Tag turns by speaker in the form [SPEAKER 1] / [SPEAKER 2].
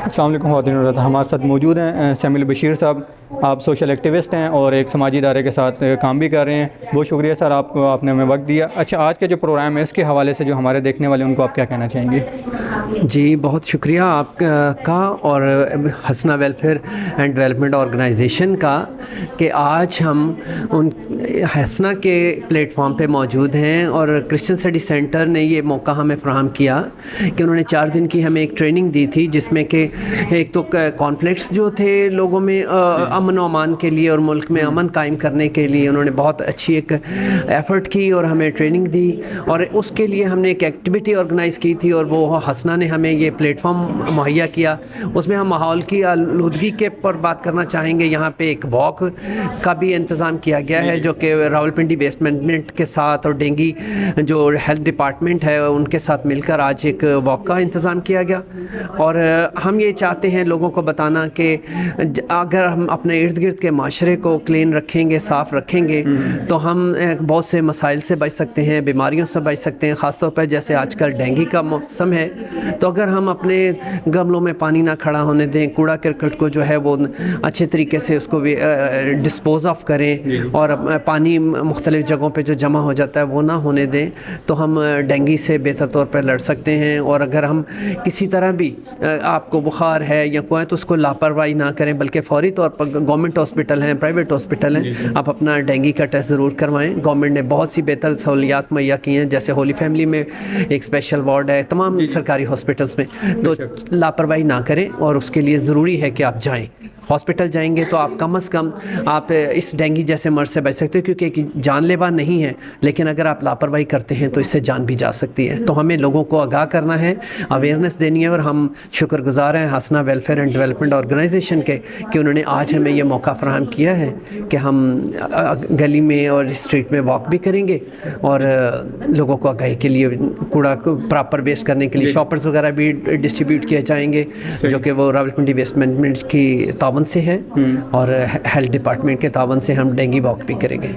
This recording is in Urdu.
[SPEAKER 1] السلام علیکم خواتین اور حضرات، ہمارے ساتھ موجود ہیں سمیع بشیر صاحب. آپ سوشل ایکٹیوسٹ ہیں اور ایک سماجی ادارے کے ساتھ کام بھی کر رہے ہیں. بہت شکریہ سر آپ نے ہمیں وقت دیا. اچھا، آج کا جو پروگرام ہے اس کے حوالے سے جو ہمارے دیکھنے والے ان کو آپ کیا کہنا چاہیں گے؟
[SPEAKER 2] جی بہت شکریہ آپ کا اور حسنہ ویلفیئر اینڈ ڈیولپمنٹ آرگنائزیشن کا کہ آج ہم ان حسنہ کے پلیٹ فارم پہ موجود ہیں، اور کرسچن اسٹڈی سینٹر نے یہ موقع ہمیں فراہم کیا کہ انہوں نے 4 دن کی ہمیں ایک ٹریننگ دی تھی، جس میں کہ ایک تو کانفلکٹس جو تھے لوگوں میں امن و امان کے لیے اور ملک میں امن قائم کرنے کے لیے انہوں نے بہت اچھی ایک ایفرٹ کی اور ہمیں ٹریننگ دی، اور اس کے لیے ہم نے ایک ایکٹیویٹی آرگنائز کی تھی اور وہ حسنہ نے ہمیں یہ پلیٹ فارم مہیا کیا. اس میں ہم ماحول کی آلودگی کے پر بات کرنا چاہیں گے. یہاں پہ ایک واک کا بھی انتظام کیا گیا ہے جو کہ راولپنڈی ویسٹ مینجمنٹ کے ساتھ اور ڈینگی جو ہیلتھ ڈپارٹمنٹ ہے ان کے ساتھ مل کر آج ایک واک کا انتظام کیا گیا. اور ہم یہ چاہتے ہیں لوگوں کو بتانا کہ اگر ہم اپنے ارد گرد کے معاشرے کو کلین رکھیں گے، صاف رکھیں گے، تو ہم بہت سے مسائل سے بچ سکتے ہیں، بیماریوں سے بچ سکتے ہیں. خاص طور پر جیسے آج کل ڈینگی کا موسم ہے، تو اگر ہم اپنے گملوں میں پانی نہ کھڑا ہونے دیں، کوڑا کرکٹ کو جو ہے وہ اچھے طریقے سے اس کو بھی ڈسپوز آف کریں، اور پانی مختلف جگہوں پہ جو جمع ہو جاتا ہے وہ نہ ہونے دیں، تو ہم ڈینگی سے بہتر طور پر لڑ سکتے ہیں. اور اگر ہم کسی طرح بھی آپ کو بخار ہے یا کوئی تو اس کو لاپرواہی نہ کریں، بلکہ فوری طور پر گورنمنٹ ہاسپٹل ہیں، پرائیویٹ ہاسپٹل ہیں، آپ اپنا ڈینگی کا ٹیسٹ ضرور کروائیں. گورنمنٹ نے بہت سی بہتر سہولیات مہیا کی ہیں، جیسے ہولی فیملی میں ایک اسپیشل وارڈ ہے تمام سرکاری ہاسپٹلس میں. تو لاپرواہی نہ کریں، اور اس کے لیے ضروری ہے کہ آپ جائیں. ہاسپٹل جائیں گے تو آپ کم از کم آپ اس ڈینگی جیسے مرض سے بچ سکتے ہیں، کیونکہ ایک جان لیوا نہیں ہے، لیکن اگر آپ لاپرواہی کرتے ہیں تو اس سے جان بھی جا سکتی ہے. تو ہمیں لوگوں کو آگاہ کرنا ہے، اویئرنیس دینی ہے، اور ہم شکر گزار ہیں حسنہ ویلفیئر اینڈ ڈیولپمنٹ آرگنائزیشن کے کہ انہوں نے آج ہمیں یہ موقع فراہم کیا ہے کہ ہم گلی میں اور اسٹریٹ میں واک بھی کریں گے، اور لوگوں کو آگاہی کے لیے کوڑا کو پراپر ویسٹ کرنے کے لیے شاپرز وغیرہ بھی ڈسٹریبیوٹ کیے جائیں گے، جو کہ وہ راولپنڈی ویسٹ مینجمنٹ کی تعاون سے ہے، اور ہیلتھ ڈپارٹمنٹ کے تعاون سے ہم ڈینگی واک بھی کریں گے.